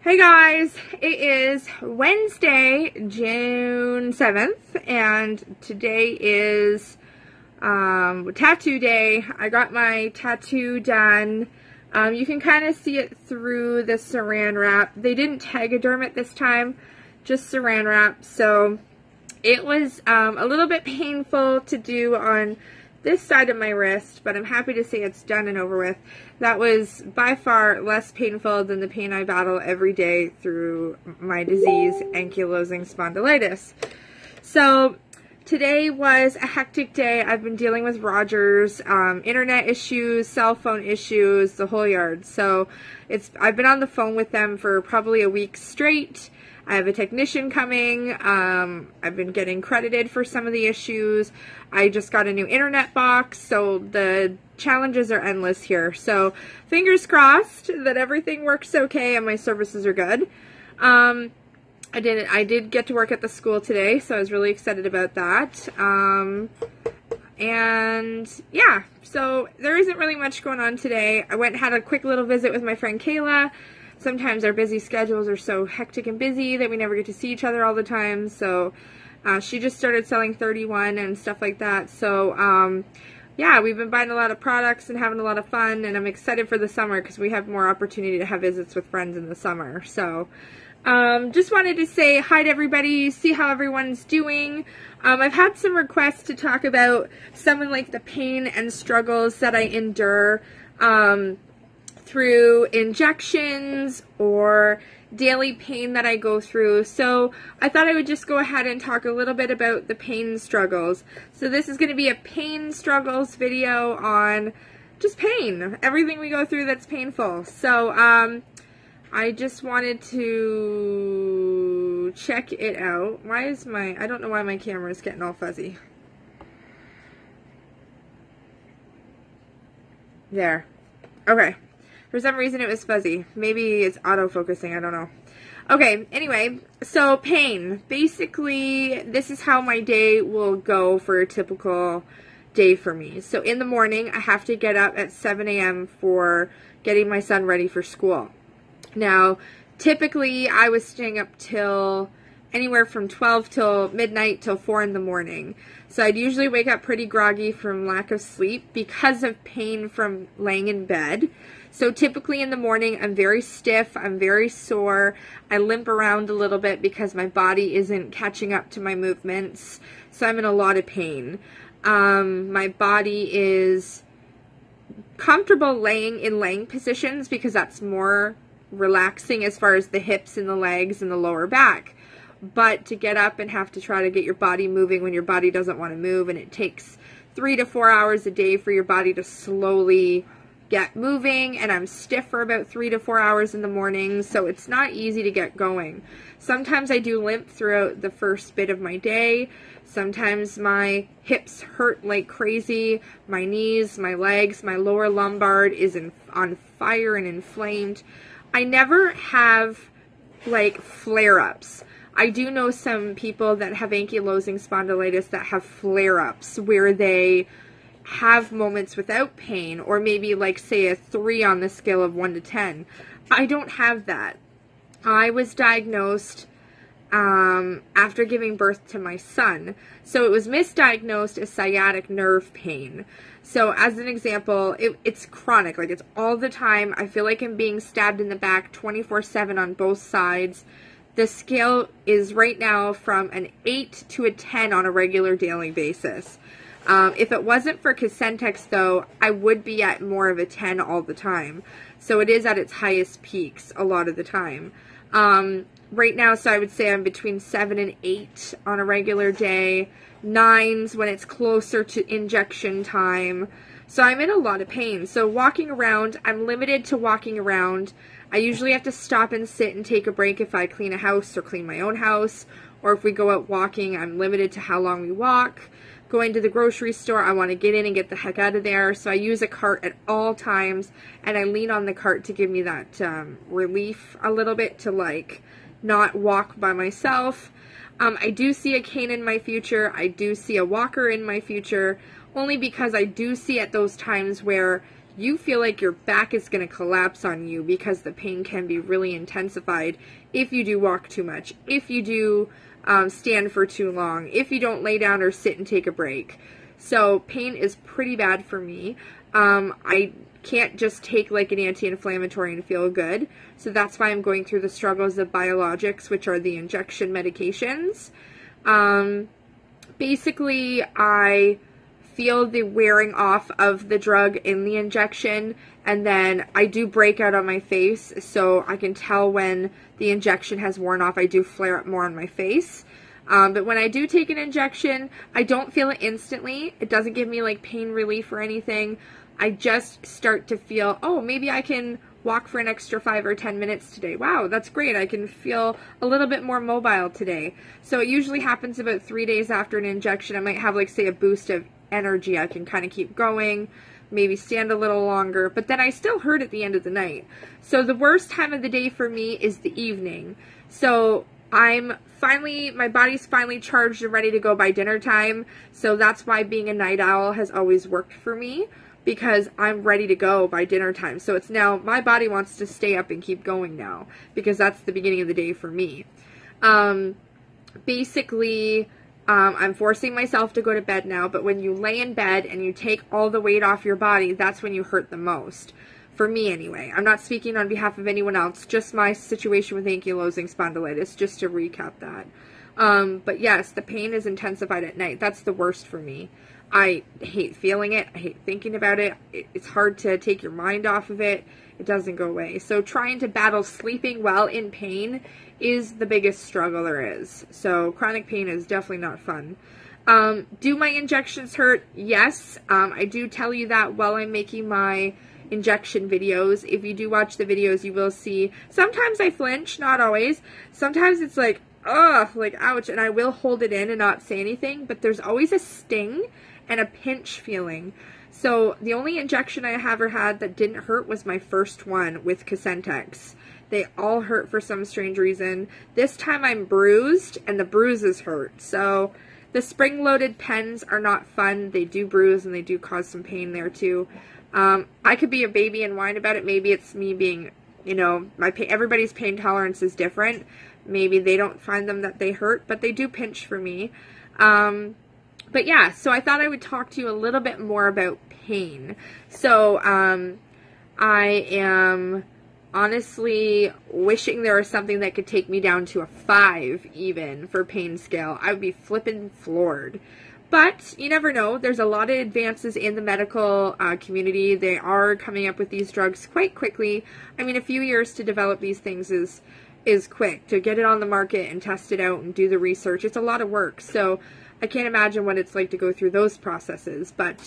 Hey guys, it is Wednesday, June 7th, and today is tattoo day. I got my tattoo done. You can kind of see it through the saran wrap. They didn't Tegaderm it this time, just saran wrap, so it was a little bit painful to do on this side of my wrist, but I'm happy to say it's done and over with. That was by far less painful than the pain I battle every day through my disease, ankylosing spondylitis. So today was a hectic day. I've been dealing with Rogers, internet issues, cell phone issues, the whole yard. So I've been on the phone with them for probably a week straight. I have a technician coming. I've been getting credited for some of the issues. I just got a new internet box, so the challenges are endless here. So fingers crossed that everything works okay and my services are good. I did get to work at the school today, so I was really excited about that. And yeah, so there isn't really much going on today. I went and had a quick little visit with my friend Kayla. Sometimes our busy schedules are so hectic and busy that we never get to see each other all the time. So she just started selling 31 and stuff like that. So yeah, we've been buying a lot of products and having a lot of fun. And I'm excited for the summer because we have more opportunity to have visits with friends in the summer. So just wanted to say hi to everybody, see how everyone's doing. I've had some requests to talk about some of like the pain and struggles that I endure through injections or daily pain that I go through. So I thought I would just go ahead and talk a little bit about the pain struggles. So this is going to be a pain struggles video on just pain, everything we go through that's painful. So I just wanted to check it out. I don't know why my camera is getting all fuzzy. There. Okay. For some reason it was fuzzy. Maybe it's auto-focusing, I don't know. Okay, anyway, so pain. Basically, this is how my day will go for a typical day for me. So in the morning, I have to get up at 7 a.m. for getting my son ready for school. Now, typically, I was staying up till anywhere from 12 till midnight till 4 in the morning. So I'd usually wake up pretty groggy from lack of sleep because of pain from laying in bed. So typically in the morning, I'm very stiff, I'm very sore, I limp around a little bit because my body isn't catching up to my movements, so I'm in a lot of pain. My body is comfortable laying in laying positions because that's more relaxing as far as the hips and the legs and the lower back. But to get up and have to try to get your body moving when your body doesn't want to move, and it takes 3 to 4 hours a day for your body to slowly get moving, and I'm stiff for about 3 to 4 hours in the morning, so it's not easy to get going. Sometimes I do limp throughout the first bit of my day. Sometimes my hips hurt like crazy, my knees, my legs, my lower lumbar is on fire and inflamed. I never have like flare-ups. I do know some people that have ankylosing spondylitis that have flare-ups where they have moments without pain, or maybe like say a 3 on the scale of 1 to 10. I don't have that. I was diagnosed after giving birth to my son. So it was misdiagnosed as sciatic nerve pain. So as an example, it's chronic, like it's all the time. I feel like I'm being stabbed in the back 24/7 on both sides. The scale is right now from an 8 to a 10 on a regular daily basis. If it wasn't for Cosentex, though, I would be at more of a 10 all the time. So it is at its highest peaks a lot of the time. Right now, so I would say I'm between 7 and 8 on a regular day. 9s when it's closer to injection time. So I'm in a lot of pain. So walking around, I'm limited to walking around. I usually have to stop and sit and take a break if I clean a house or clean my own house. Or if we go out walking, I'm limited to how long we walk. Going to the grocery store, I want to get in and get the heck out of there. So I use a cart at all times, and I lean on the cart to give me that relief a little bit to like not walk by myself. I do see a cane in my future. I do see a walker in my future, only because I do see at those times where you feel like your back is going to collapse on you, because the pain can be really intensified if you do walk too much, if you do stand for too long, if you don't lay down or sit and take a break. So pain is pretty bad for me. I can't just take like an anti-inflammatory and feel good. So that's why I'm going through the struggles of biologics, which are the injection medications. Basically, I feel the wearing off of the drug in the injection, and then I do break out on my face, so I can tell when the injection has worn off. I do flare up more on my face. But when I do take an injection, I don't feel it instantly. It doesn't give me like pain relief or anything. I just start to feel, oh, maybe I can walk for an extra 5 or 10 minutes today. Wow, that's great. I can feel a little bit more mobile today. So it usually happens about 3 days after an injection. I might have like, say, a boost of energy. I can kind of keep going, maybe stand a little longer, but then I still hurt at the end of the night. So the worst time of the day for me is the evening. So my body's finally charged and ready to go by dinner time. So that's why being a night owl has always worked for me, because I'm ready to go by dinner time. So it's now, my body wants to stay up and keep going now, because that's the beginning of the day for me. Basically, I'm forcing myself to go to bed now, but when you lay in bed and you take all the weight off your body, that's when you hurt the most. For me anyway. I'm not speaking on behalf of anyone else, just my situation with ankylosing spondylitis, just to recap that. But yes, the pain is intensified at night. That's the worst for me. I hate feeling it. I hate thinking about it. It's hard to take your mind off of it. It doesn't go away. So trying to battle sleeping while in pain is the biggest struggle there is. So chronic pain is definitely not fun. Do my injections hurt? Yes. I do tell you that while I'm making my injection videos. If you do watch the videos, you will see sometimes I flinch, not always. Sometimes it's like, ugh, like ouch, and I will hold it in and not say anything, but there's always a sting and a pinch feeling. So the only injection I ever had that didn't hurt was my first one with Cosentyx. They all hurt for some strange reason. This time I'm bruised, and the bruises hurt. So the spring-loaded pens are not fun. They do bruise, and they do cause some pain there too. I could be a baby and whine about it. Maybe it's me being, you know, everybody's pain tolerance is different. Maybe they don't find them that they hurt, but they do pinch for me. But yeah, so I thought I would talk to you a little bit more about pain. So, I am honestly wishing there was something that could take me down to a 5 even for pain scale. I would be flippin' floored. But you never know. There's a lot of advances in the medical community. They are coming up with these drugs quite quickly. I mean, a few years to develop these things is quick. To get it on the market and test it out and do the research, it's a lot of work. So I can't imagine what it's like to go through those processes. But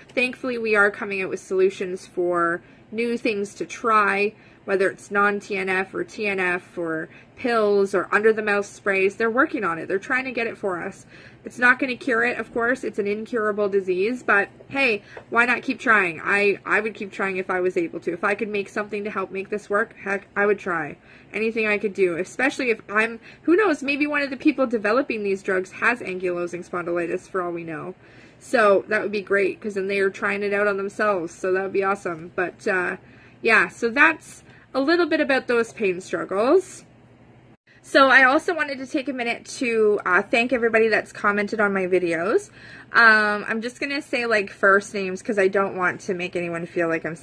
thankfully, we are coming out with solutions for new things to try, whether it's non-TNF or TNF or pills or under-the-mouth sprays. They're working on it. They're trying to get it for us. It's not going to cure it, of course. It's an incurable disease, but hey, why not keep trying? I would keep trying if I was able to. If I could make something to help make this work, heck, I would try. Anything I could do, especially if who knows, maybe one of the people developing these drugs has ankylosing spondylitis for all we know. So that would be great, because then they are trying it out on themselves, so that would be awesome. But yeah, so that's a little bit about those pain struggles. So I also wanted to take a minute to thank everybody that's commented on my videos. I'm just going to say like first names because I don't want to make anyone feel like I'm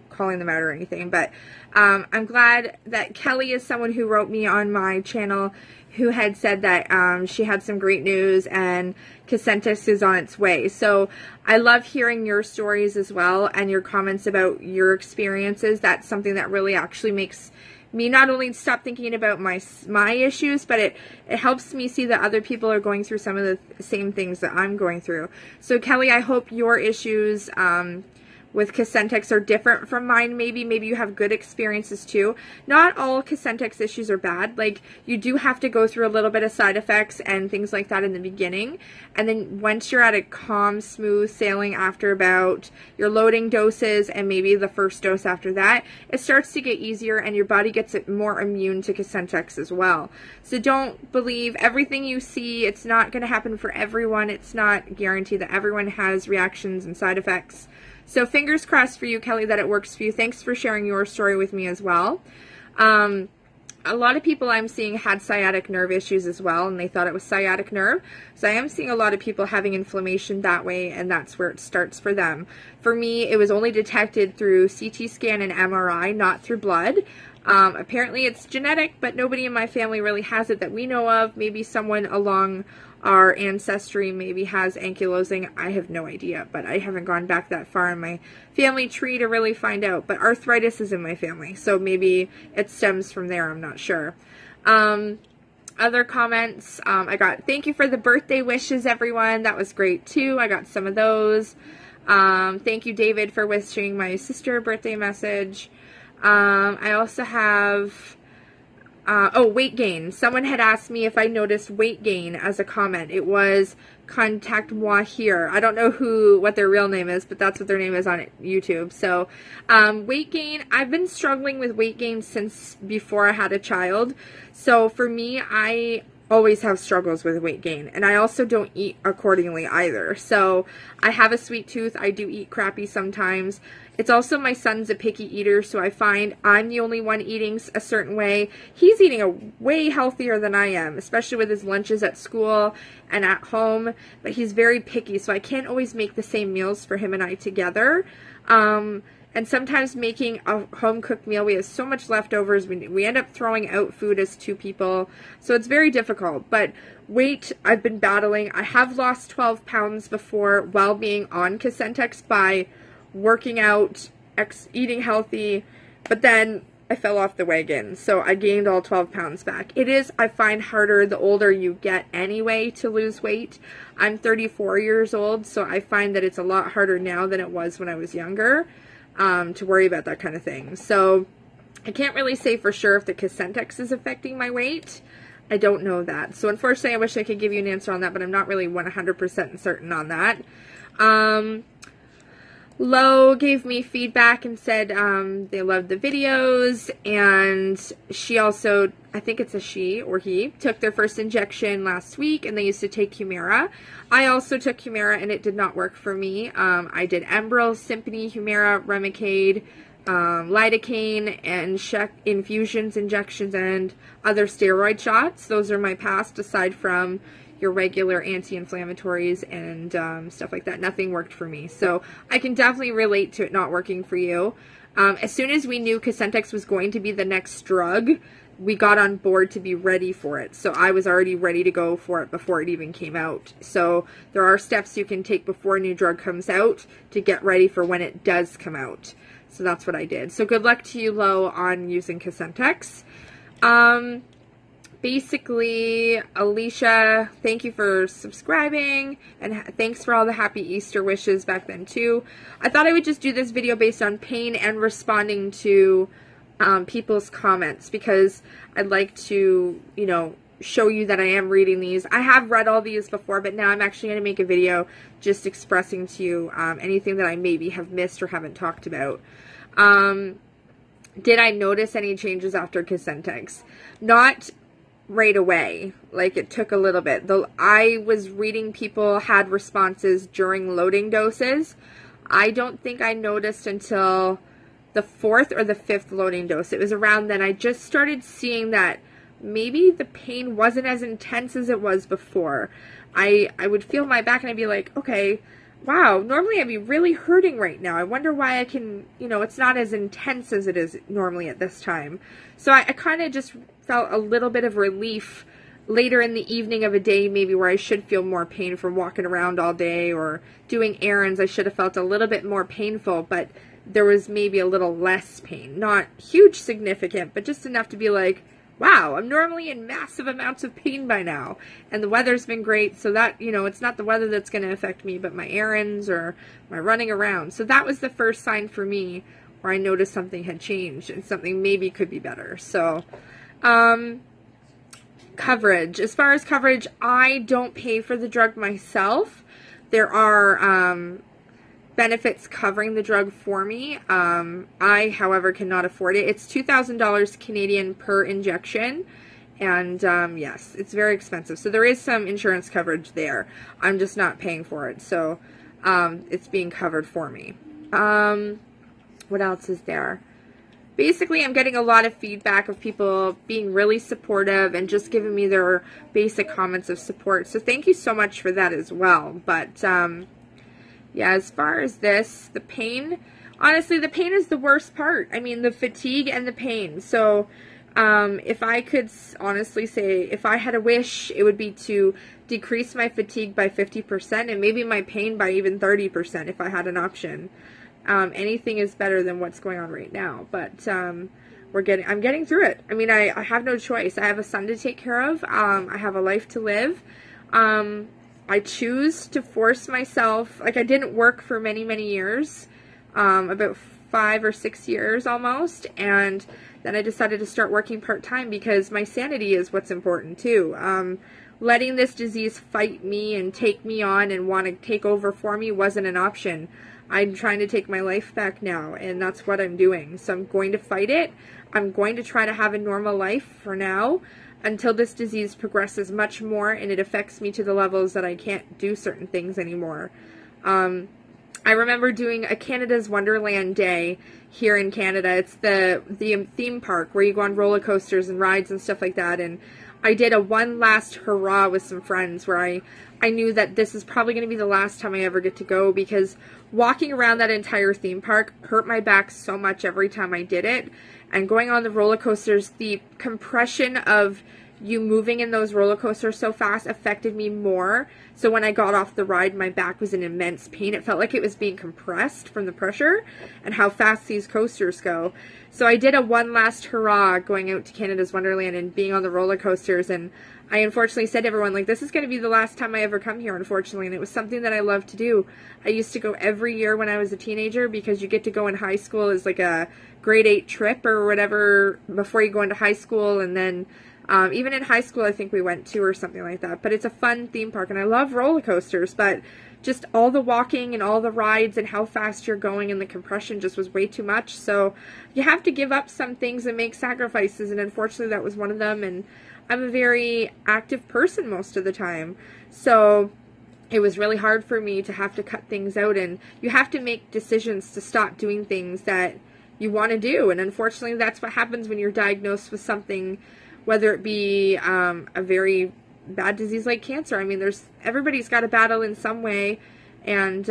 calling them out or anything. But I'm glad that Kelly is someone who wrote me on my channel who had said that she had some great news and Cosentyx is on its way. So I love hearing your stories as well and your comments about your experiences. That's something that really actually makes me not only stop thinking about my issues, but it helps me see that other people are going through some of the same things that I'm going through. So Kelly, I hope your issues with Cosentyx are different from mine. Maybe you have good experiences too. Not all Cosentyx issues are bad. Like, you do have to go through a little bit of side effects and things like that in the beginning. And then once you're at a calm, smooth sailing after about your loading doses and maybe the first dose after that, it starts to get easier and your body gets more immune to Cosentyx as well. So don't believe everything you see. It's not going to happen for everyone. It's not guaranteed that everyone has reactions and side effects. So fingers crossed for you, Kelly, that it works for you. Thanks for sharing your story with me as well. A lot of people I'm seeing had sciatic nerve issues as well, and they thought it was sciatic nerve. So I am seeing a lot of people having inflammation that way, and that's where it starts for them. For me, it was only detected through CT scan and MRI, not through blood. Apparently it's genetic, but nobody in my family really has it that we know of. Maybe someone along our ancestry maybe has ankylosing. I have no idea, but I haven't gone back that far in my family tree to really find out. But arthritis is in my family, so maybe it stems from there. I'm not sure. Other comments, I got, thank you for the birthday wishes, everyone. That was great too. I got some of those. Thank you, David, for wishing my sister a birthday message. I also have, oh, weight gain. Someone had asked me if I noticed weight gain as a comment. It was Contact Moi here. I don't know what their real name is, but that's what their name is on YouTube. So, weight gain, I've been struggling with weight gain since before I had a child. So for me, I always have struggles with weight gain, and I also don't eat accordingly either. So I have a sweet tooth. I do eat crappy sometimes. It's also my son's a picky eater, so I find I'm the only one eating a certain way. He's eating a way healthier than I am, especially with his lunches at school and at home, but he's very picky, so I can't always make the same meals for him and I together. And sometimes making a home-cooked meal, we have so much leftovers, we end up throwing out food as two people, so it's very difficult. But weight, I've been battling. I have lost 12 pounds before while being on Cosentyx by working out, eating healthy, but then I fell off the wagon, so I gained all 12 pounds back. It is, I find, harder the older you get anyway to lose weight. I'm 34 years old, so I find that it's a lot harder now than it was when I was younger. To worry about that kind of thing. So I can't really say for sure if the Cosentyx is affecting my weight. I don't know that. So unfortunately, I wish I could give you an answer on that, but I'm not really 100% certain on that. Lo gave me feedback and said they loved the videos, and she also, I think it's a she or he, took their first injection last week, and they used to take Humira. I also took Humira, and it did not work for me. I did Enbrel, Simponi, Humira, Remicade, lidocaine, and infusions, injections, and other steroid shots. Those are my past, aside from your regular anti-inflammatories and stuff like that. Nothing worked for me. So I can definitely relate to it not working for you. As soon as we knew Cosentyx was going to be the next drug, we got on board to be ready for it. So I was already ready to go for it before it even came out. So there are steps you can take before a new drug comes out to get ready for when it does come out. So that's what I did. So good luck to you, Lo, on using Cosentyx. Basically, Alicia, thank you for subscribing, and thanks for all the happy Easter wishes back then too. I thought I would just do this video based on pain and responding to people's comments, because I'd like to, you know, show you that I am reading these. I have read all these before, but now I'm actually going to make a video just expressing to you anything that I maybe have missed or haven't talked about. Did I notice any changes after Cosentyx? Not right away. Like, it took a little bit. I was reading people had responses during loading doses. I don't think I noticed until the 4th or the 5th loading dose. It was around then I just started seeing that maybe the pain wasn't as intense as it was before. I would feel my back and I'd be like, okay, wow, normally I'd be really hurting right now. I wonder why I can, you know, it's not as intense as it is normally at this time. So I kind of just felt a little bit of relief later in the evening of a day, maybe where I should feel more pain from walking around all day or doing errands. I should have felt a little bit more painful, but there was maybe a little less pain. Not huge significant, but just enough to be like, wow, I'm normally in massive amounts of pain by now. And the weather's been great, so that, you know, it's not the weather that's going to affect me, but my errands or my running around. So that was the first sign for me where I noticed something had changed and something maybe could be better. So, coverage. As far as coverage, I don't pay for the drug myself. There are benefits covering the drug for me. I, however, cannot afford it. It's $2,000 Canadian per injection. And yes, it's very expensive. So there is some insurance coverage there. I'm just not paying for it. So it's being covered for me. What else is there? Basically, I'm getting a lot of feedback of people being really supportive and just giving me their basic comments of support. So thank you so much for that as well. But, yeah, as far as this, the pain, honestly, the pain is the worst part. I mean, the fatigue and the pain. So, if I could honestly say, if I had a wish, it would be to decrease my fatigue by 50% and maybe my pain by even 30% if I had an option. Anything is better than what's going on right now, but I'm getting through it. I mean, I have no choice. I have a son to take care of. I have a life to live. I choose to force myself. Like, I didn't work for many, many years, about 5 or 6 years almost, and then I decided to start working part-time because my sanity is what's important too. Letting this disease fight me and take me on and want to take over for me wasn't an option. I'm trying to take my life back now, and that's what I'm doing. So I'm going to fight it. I'm going to try to have a normal life for now until this disease progresses much more and it affects me to the levels that I can't do certain things anymore. I remember doing a Canada's Wonderland Day here in Canada. It's the theme park where you go on roller coasters and rides and stuff like that. And I did a one last hurrah with some friends where I knew that this is probably going to be the last time I ever get to go, because walking around that entire theme park hurt my back so much every time I did it. And going on the roller coasters, the compression of you moving in those roller coasters so fast affected me more. So when I got off the ride, my back was in immense pain. It felt like it was being compressed from the pressure and how fast these coasters go. So I did a one last hurrah going out to Canada's Wonderland and being on the roller coasters. And I unfortunately said to everyone, like, this is going to be the last time I ever come here, unfortunately. And it was something that I loved to do. I used to go every year when I was a teenager because you get to go in high school as like a grade 8 trip or whatever before you go into high school. And then even in high school, I think we went to or something like that. But it's a fun theme park, and I love roller coasters, but just all the walking and all the rides and how fast you're going and the compression just was way too much. So you have to give up some things and make sacrifices, and unfortunately that was one of them. And I'm a very active person most of the time, so it was really hard for me to have to cut things out, and you have to make decisions to stop doing things that you want to do. And unfortunately that's what happens when you're diagnosed with something, whether it be a very bad disease like cancer. I mean, everybody's got a battle in some way, and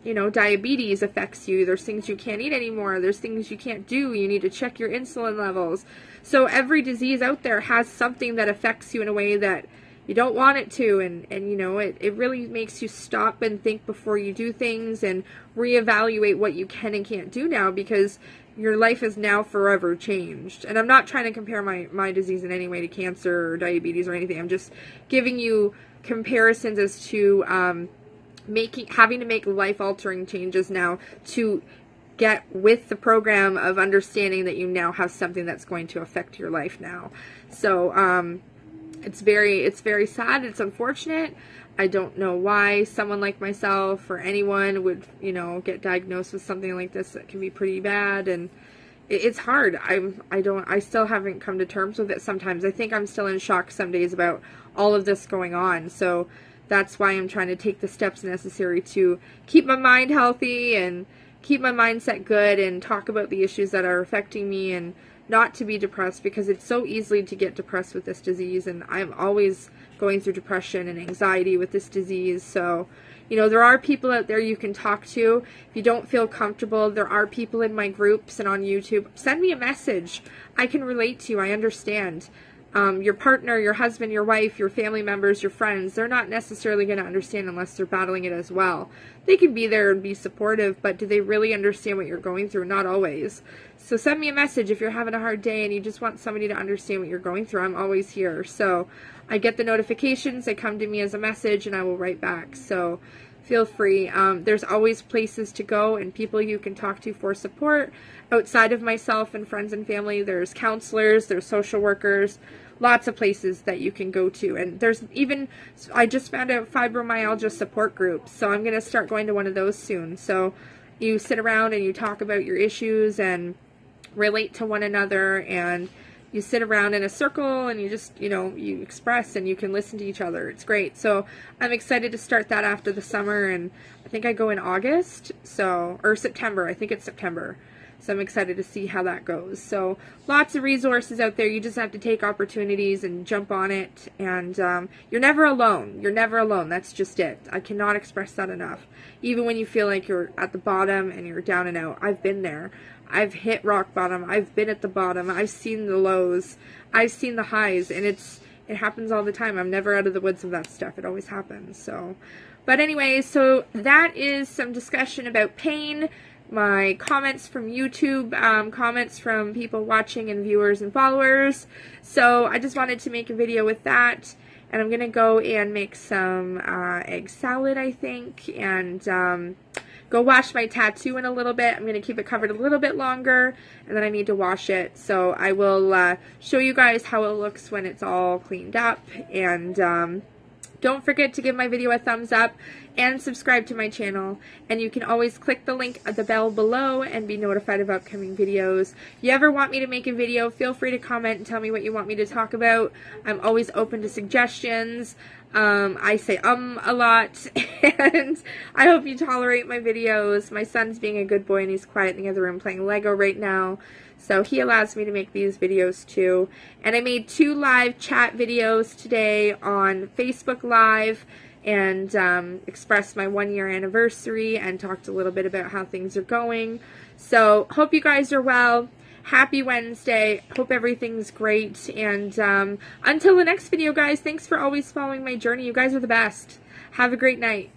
you know, diabetes affects you. There's things you can't eat anymore. There's things you can't do. You need to check your insulin levels. So every disease out there has something that affects you in a way that you don't want it to, and you know, it really makes you stop and think before you do things and reevaluate what you can and can't do now, because your life is now forever changed. And I'm not trying to compare my disease in any way to cancer or diabetes or anything. I'm just giving you comparisons as to having to make life-altering changes now to get with the program of understanding that you now have something that's going to affect your life now. So it's very sad. It's unfortunate. I don't know why someone like myself or anyone would, you know, get diagnosed with something like this that can be pretty bad, and it's hard. I still haven't come to terms with it sometimes. I think I'm still in shock some days about all of this going on. So that's why I'm trying to take the steps necessary to keep my mind healthy and keep my mindset good and talk about the issues that are affecting me, and not to be depressed, because it's so easy to get depressed with this disease, and I'm always going through depression and anxiety with this disease. So, you know, there are people out there you can talk to. If you don't feel comfortable, there are people in my groups and on YouTube. Send me a message. I can relate to you. I understand. Your partner, your husband, your wife, your family members, your friends, they're not necessarily going to understand unless they're battling it as well. They can be there and be supportive, but do they really understand what you're going through? Not always. So send me a message if you're having a hard day and you just want somebody to understand what you're going through. I'm always here. So I get the notifications. They come to me as a message, and I will write back. So feel free. There's always places to go and people you can talk to for support. Outside of myself and friends and family, there's counselors, there's social workers, lots of places that you can go to. And there's even, I just found out, fibromyalgia support groups. So I'm going to start going to one of those soon. So you sit around and you talk about your issues and relate to one another, and you sit around in a circle and you just, you know, you express and you can listen to each other. It's great. So I'm excited to start that after the summer, and I think I go in August, so, or September. I think it's September. So I'm excited to see how that goes. So lots of resources out there. You just have to take opportunities and jump on it. And you're never alone. You're never alone. That's just it. I cannot express that enough. Even when you feel like you're at the bottom and you're down and out. I've been there. I've hit rock bottom. I've been at the bottom. I've seen the lows. I've seen the highs. And it happens all the time. I'm never out of the woods of that stuff. It always happens. So, but anyway, so that is some discussion about pain. My comments from YouTube, comments from people watching and viewers and followers. So I just wanted to make a video with that. And I'm going to go and make some egg salad, I think. And go wash my tattoo in a little bit. I'm going to keep it covered a little bit longer. And then I need to wash it. So I will show you guys how it looks when it's all cleaned up. And don't forget to give my video a thumbs up and subscribe to my channel. And you can always click the link at the bell below and be notified of upcoming videos. If you ever want me to make a video, feel free to comment and tell me what you want me to talk about. I'm always open to suggestions. I say a lot, and I hope you tolerate my videos. My son's being a good boy and he's quiet in the other room playing Lego right now. So he allows me to make these videos too. And I made 2 live chat videos today on Facebook Live and expressed my 1-year anniversary and talked a little bit about how things are going. So hope you guys are well. Happy Wednesday. Hope everything's great. And until the next video, guys, thanks for always following my journey. You guys are the best. Have a great night.